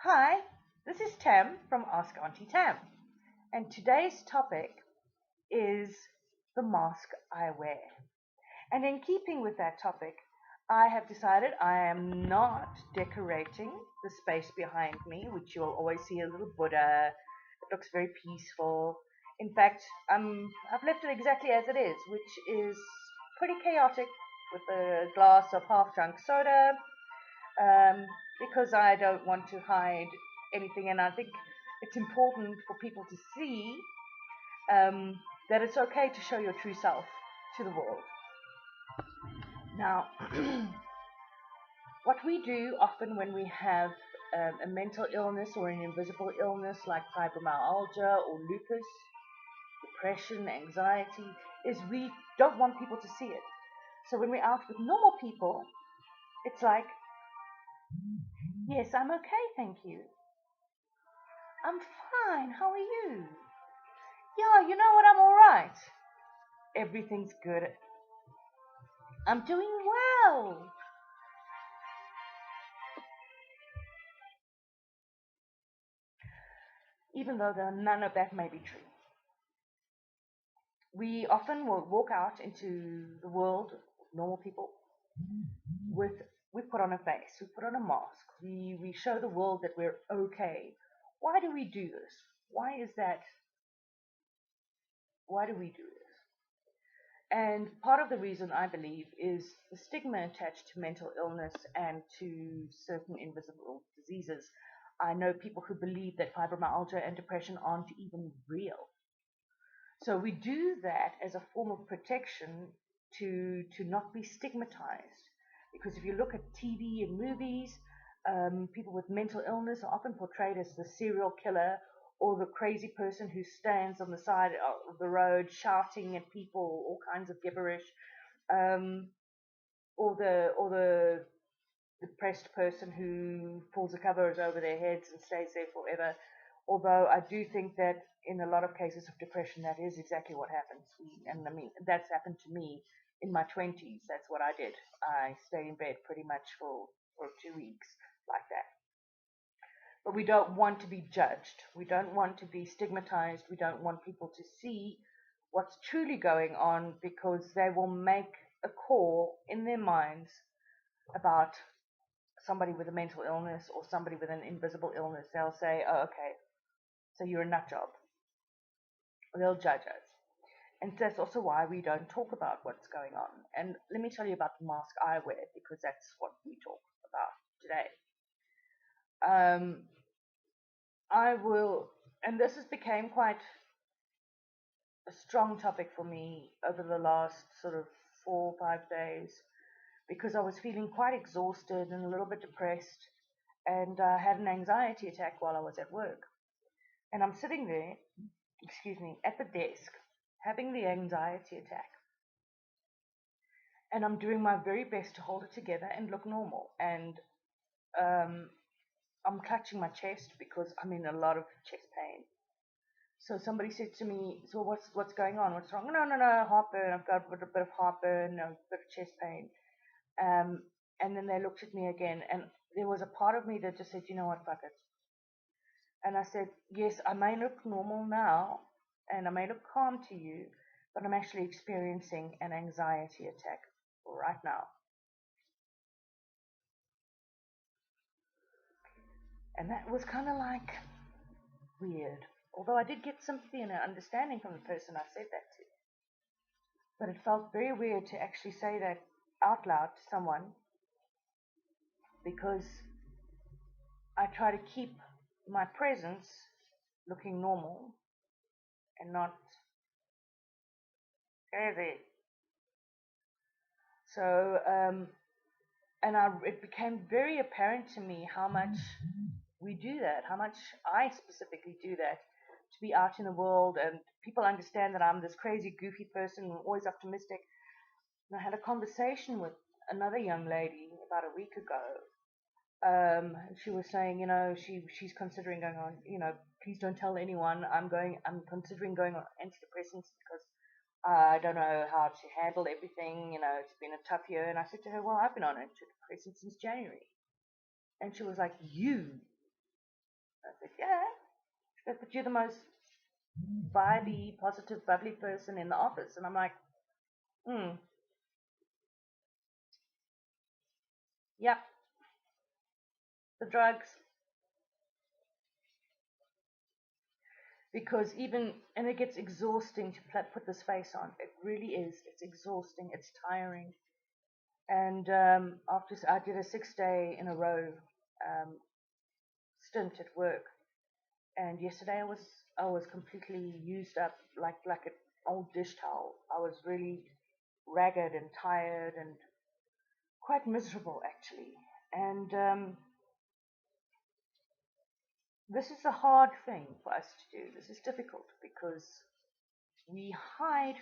Hi, this is Tam from Ask Auntie Tam, and today's topic is the mask I wear. And in keeping with that topic, I have decided I am not decorating the space behind me, which you'll always see a little Buddha. It looks very peaceful. In fact, I've left it exactly as it is, which is pretty chaotic with a glass of half drunk soda, um, because I don't want to hide anything, and I think it's important for people to see that it's okay to show your true self to the world. Now, what we do often when we have a mental illness or an invisible illness like fibromyalgia or lupus, depression, anxiety, is we don't want people to see it. So when we're out with normal people, it's like, yes, I'm okay, thank you. I'm fine, how are you? Yeah, you know what, I'm alright. Everything's good. I'm doing well. Even though none of that may be true. We often will walk out into the world, normal people, with we put on a face, we put on a mask, we show the world that we're okay. Why do we do this? Why is that? Why do we do this? And part of the reason I believe is the stigma attached to mental illness and to certain invisible diseases. I know people who believe that fibromyalgia and depression aren't even real. So we do that as a form of protection to not be stigmatized. Because if you look at TV and movies, people with mental illness are often portrayed as the serial killer or the crazy person who stands on the side of the road shouting at people, all kinds of gibberish, um, or the depressed person who pulls the covers over their heads and stays there forever. Although I do think that in a lot of cases of depression, that is exactly what happens. And I mean, that's happened to me in my 20s. That's what I did. I stayed in bed pretty much for 2 weeks like that. But we don't want to be judged. We don't want to be stigmatized. We don't want people to see what's truly going on because they will make a call in their minds about somebody with a mental illness or somebody with an invisible illness. They'll say, oh, okay, so you're a nut job. They'll judge us. And that's also why we don't talk about what's going on. And let me tell you about the mask I wear because that's what we talk about today. I will, and this has become quite a strong topic for me over the last sort of 4 or 5 days because I was feeling quite exhausted and a little bit depressed, and I had an anxiety attack while I was at work. And I'm sitting there, excuse me, at the desk having the anxiety attack. And I'm doing my very best to hold it together and look normal. And um, I'm clutching my chest because I'm in a lot of chest pain. So somebody said to me, "So what's going on? What's wrong?" No, no, no, heartburn. I've got a bit of heartburn, a bit of chest pain. And then they looked at me again, and there was a part of me that just said, "You know what, fuck it." And I said, "Yes, I may look normal now, and I may look calm to you, but I'm actually experiencing an anxiety attack right now." And that was kind of like weird. Although I did get sympathy and an understanding from the person I said that to. But it felt very weird to actually say that out loud to someone because I try to keep my presence looking normal and not crazy. So, it became very apparent to me how much we do that, how much I specifically do that, to be out in the world and people understand that I'm this crazy, goofy person, always optimistic. And I had a conversation with another young lady about a week ago. She was saying, she's considering going on, please don't tell anyone. I'm considering going on antidepressants because I don't know how to handle everything. It's been a tough year. And I said to her, well, I've been on antidepressants since January. And she was like, you? said, yeah. She goes, but you're the most vibey, positive, bubbly person in the office. And I'm like, yep, the drugs. Because and it gets exhausting to put this face on. It really is. It's exhausting. It's tiring. And after I did a 6-day in a row stint at work, and yesterday I was completely used up like an old dish towel. I was really ragged and tired and quite miserable actually. And this is a hard thing for us to do. This is difficult because we hide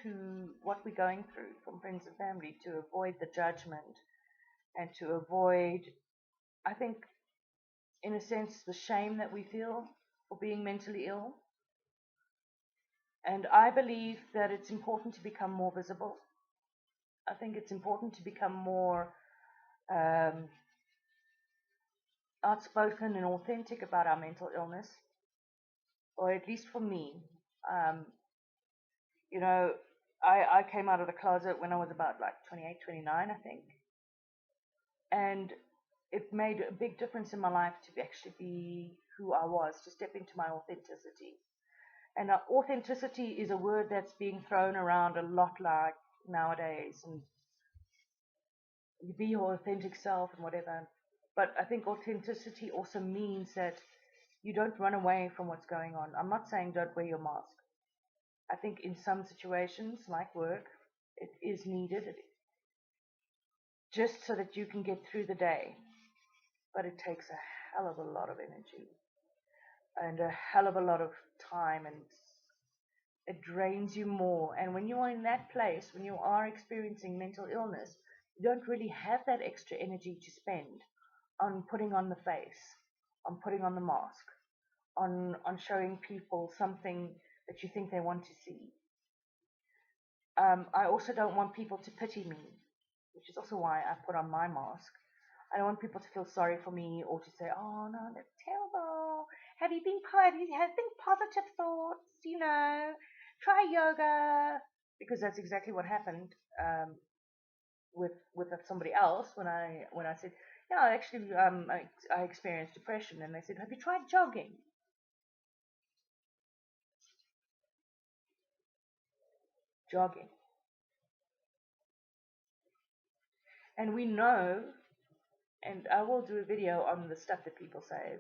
what we're going through from friends and family to avoid the judgment and to avoid, I think, in a sense, the shame that we feel for being mentally ill. And I believe that it's important to become more visible. I think it's important to become more um, outspoken and authentic about our mental illness, or at least for me. Um, you know, I came out of the closet when I was about like 28, 29, I think. And it made a big difference in my life to actually be who I was, to step into my authenticity. And authenticity is a word that's being thrown around a lot like nowadays, and you be your authentic self and whatever. But I think authenticity also means that you don't run away from what's going on. I'm not saying don't wear your mask. I think in some situations, like work, it is needed just so that you can get through the day. But it takes a hell of a lot of energy and a hell of a lot of time, and it drains you more. And when you are in that place, when you are experiencing mental illness, you don't really have that extra energy to spend on putting on the face, on putting on the mask, on showing people something that you think they want to see. I also don't want people to pity me, which is also why I put on my mask. I don't want people to feel sorry for me or to say, "Oh no, that's terrible. Have you think positive thoughts? Try yoga," because that's exactly what happened with somebody else when I said, "Yeah, actually, I experienced depression," and they said, "Have you tried jogging?" Jogging, and we know, and I will do a video on the stuff that people say,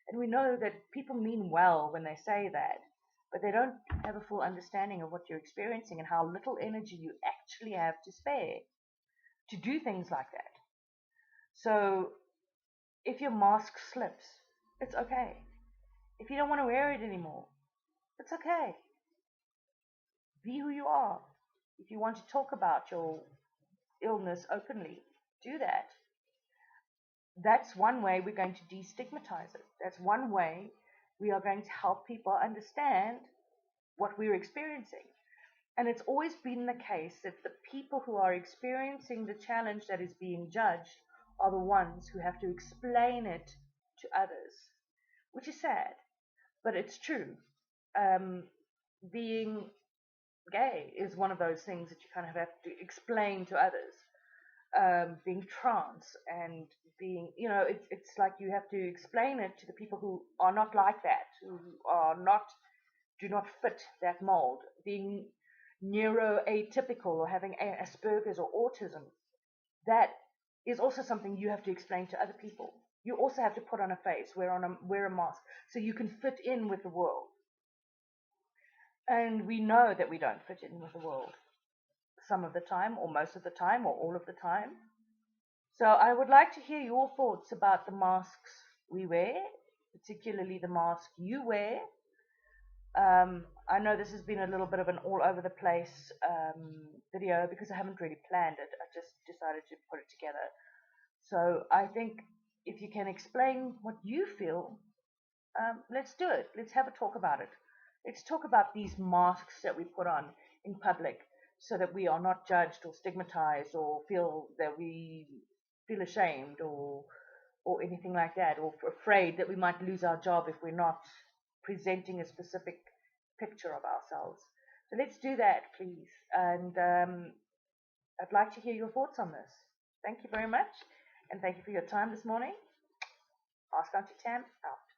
and we know that people mean well when they say that, but they don't have a full understanding of what you're experiencing and how little energy you actually have to spare to do things like that. So if your mask slips, it's okay. If you don't want to wear it anymore, it's okay. Be who you are. If you want to talk about your illness openly, do that. That's one way we're going to destigmatize it. That's one way we are going to help people understand what we're experiencing. And it's always been the case that the people who are experiencing the challenge that is being judged are the ones who have to explain it to others, which is sad, but it's true. Being gay is one of those things that you kind of have to explain to others. Being trans and it's like you have to explain it to the people who are not like that, who do not fit that mold. Being neuroatypical or having Asperger's or autism, that is also something you have to explain to other people. You also have to put on a face, wear a mask, so you can fit in with the world. And we know that we don't fit in with the world some of the time, or most of the time, or all of the time. So I would like to hear your thoughts about the masks we wear, particularly the mask you wear. I know this has been a little bit of an all over the place video because I haven't really planned it. I just decided to put it together. So I think if you can explain what you feel, let's do it. Let's have a talk about it. Let's talk about these masks that we put on in public so that we are not judged or stigmatized or feel that we feel ashamed or or anything like that, or afraid that we might lose our job if we're not presenting a specific picture of ourselves. So let's do that, please. And I'd like to hear your thoughts on this. Thank you very much, and thank you for your time this morning. Ask Auntie Tam out.